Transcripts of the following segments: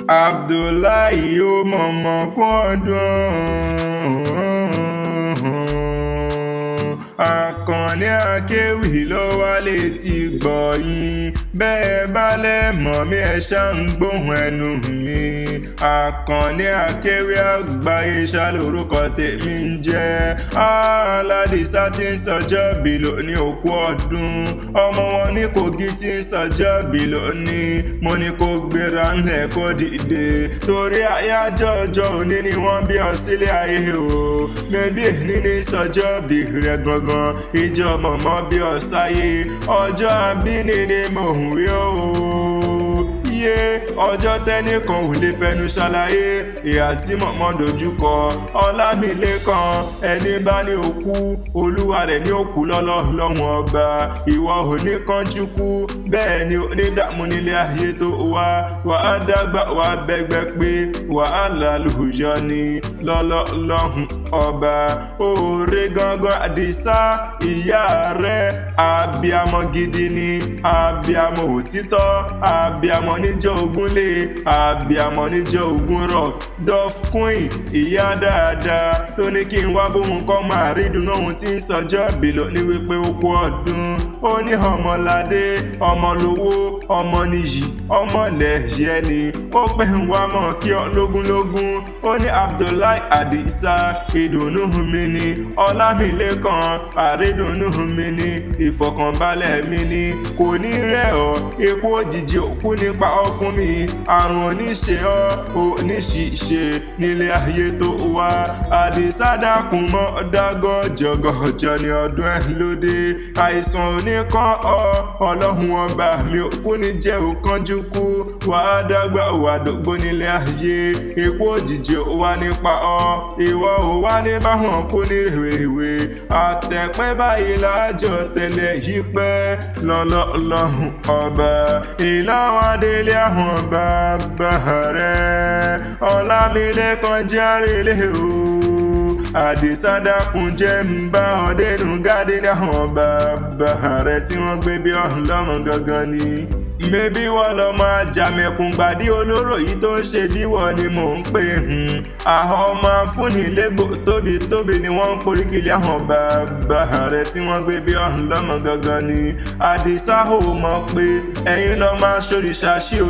Abdullahi ó mọ̀mọ́ kún ọdún. Akanni Akewi ló wá létí gbọ̀yìn bẹ́ẹ̀ bá lẹ́mọ̀ mi ẹ̀ ṣá ń gbóhùn ẹnu mi. Akanni Akewi Agbaye ṣá lórúkọ tèmi ń jẹ́. Aládìsá tí ń sọjọ́ bí lóní òkú ọdún. Ọmọ wọn ní Kogi tí ń sọjọ́ bí lóní. Mo ní kó gbéra ńlẹ̀ kó dìde. Torí àyájọ́ ọjọ́ òní ni wọ́n bí ọ sílé ayé o. Bébí èní ní sọjọ́ bí rẹ̀ gangan. Ìjọ mọ̀mọ́ bí ọ sáyé. Ọjọ́ àbíní ni mò ń wí o. Ọjọ́ tẹ́nìkan ò lè fẹnu ṣàlàyé ìhà tí mọ̀mọ́ dojúkọ. Ọlámilékan ẹni bá ní òkú olúwa rẹ̀ ní òkú lọ́lọ́run ọba. Ìwọ ò ní kánjú kú bẹ́ẹ̀ ni ò ní dààmú nílé ayé tó wá. Wàá dàgbà wàá bẹ́gbẹ́ pé wàhálà lùyọ ni lọ́lọ́run ọba. Òòrè gangan Àdìsá ìyá rẹ̀ abiyamọ gidi ni abiyamọ òtítọ́ abiyamọ níjọ́ ogúnlé abiyamọ níjọ́ ogún rọ̀. Dove Queen ìyá dáadáa ló ní kí n wá bóun kọ́ máa rí dùn ohun tí ń sọjọ́ bí lóní wípé ó kú ọdún. Ó ní ọmọládé ọmọlówó ọmọnìyí ọmọlẹ́yẹ ni ó pè ń wá mọ̀ kí ọ lógúnlógún. Ó ní Abdullahi Àdìsá ìdùnnú mi ni Ọlámilékan àrídùnnú mi ni ìfọ̀kànbalẹ̀ mi ni kò ní rẹ̀ ọ́ ikú òjijì òkú nípa ọ fún mi àrùn oníṣe ọ oníṣìṣe nílé ayé tó wá. Àdìsá dákun mọ́ dágọ́ jọgọjọ ní ọdún ẹ̀ lóde àìsàn oníkan ọ ọlọ́run ọba mi òkú ní jẹ́ òkánjú kú wàá dàgbà wà dógbó nílé ayé ikú òjijì ó wá nípa ọ ìwọ ò wá ní báwọn kú ní rèwerèwe àtẹ̀pẹ́ báyìí lájọ tẹ̀lé yìí pẹ́ lọ́lọ́run ọba ìlàwọ̀ adélé àwọn bàbá rẹ̀ Ọlámilékan járèlé o. Àdìsá dákun jẹ́ ń bá ọdẹ́nu gádé ní àwọn bàbá rẹ̀ tí wọ́n gbé bí ọ̀hún lọ́mọ gangan ni. Mébí wọ́n lọ máa jàmẹ̀kùn gbàdí olóró yìí tó ń ṣe bíwọ̀ ni mò ń pè àwọn ọmọ afúnni légbò tóbi ni wọ́n ń poríkìlì àwọn bàbá rẹ̀ tí wọ́n gbé bí ọ̀hún lọ́mọ gangan ni. Àdìsá ò mọ̀ pé ẹ̀yin lọ máa ṣòrìṣà ṣíò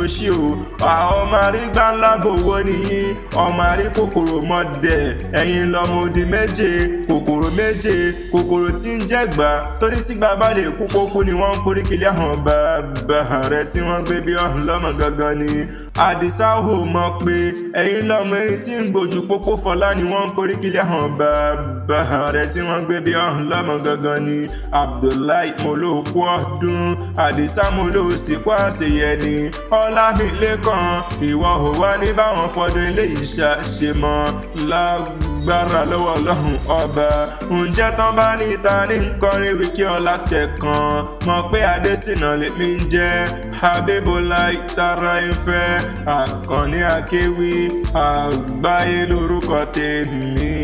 àwọn ọmọ arígbá ńlá bòwò nìyí ọmọ arí kòkòrò mọ́dẹ̀ ẹ̀yin lọ́mọ odi méje kòkòrò tí ń jẹ́gbà torí tí gbà bá lè kú kókú ni wọ́n ń poríkìlì àwọn bàbá rẹ̀ tí wọ́n gbé bí ọ̀hún lọ́mọ gangan ni. Àdìsá ò mọ̀ pé ẹ̀yin lọ́mọ erin tí ń gbójú pópó fọlá ni wọ́n ń poríkìlì àwọn bàbá rẹ̀ tí wọ́n gbé bí ọ̀hún lọ́mọ gangan ni. Abdullahi mo ló kú ọdún Àdìsá mo ló sì kú àṣeyẹ ni. Ọlámilékan ìwọ ò wá ní báwọn fọdún eléyìí ṣàṣe mọ́ lágbára lọ́wọ́ ọlọ́run ọba. Ǹjẹ́ tán bá ní ta ní nkọrin wíkí ọlá tẹ̀kan mọ̀ pé Adésínà lèmi ń jẹ́ Habibullah tara ìfẹ́ Akanni Akewi Agbaye lórúkọ tèmi.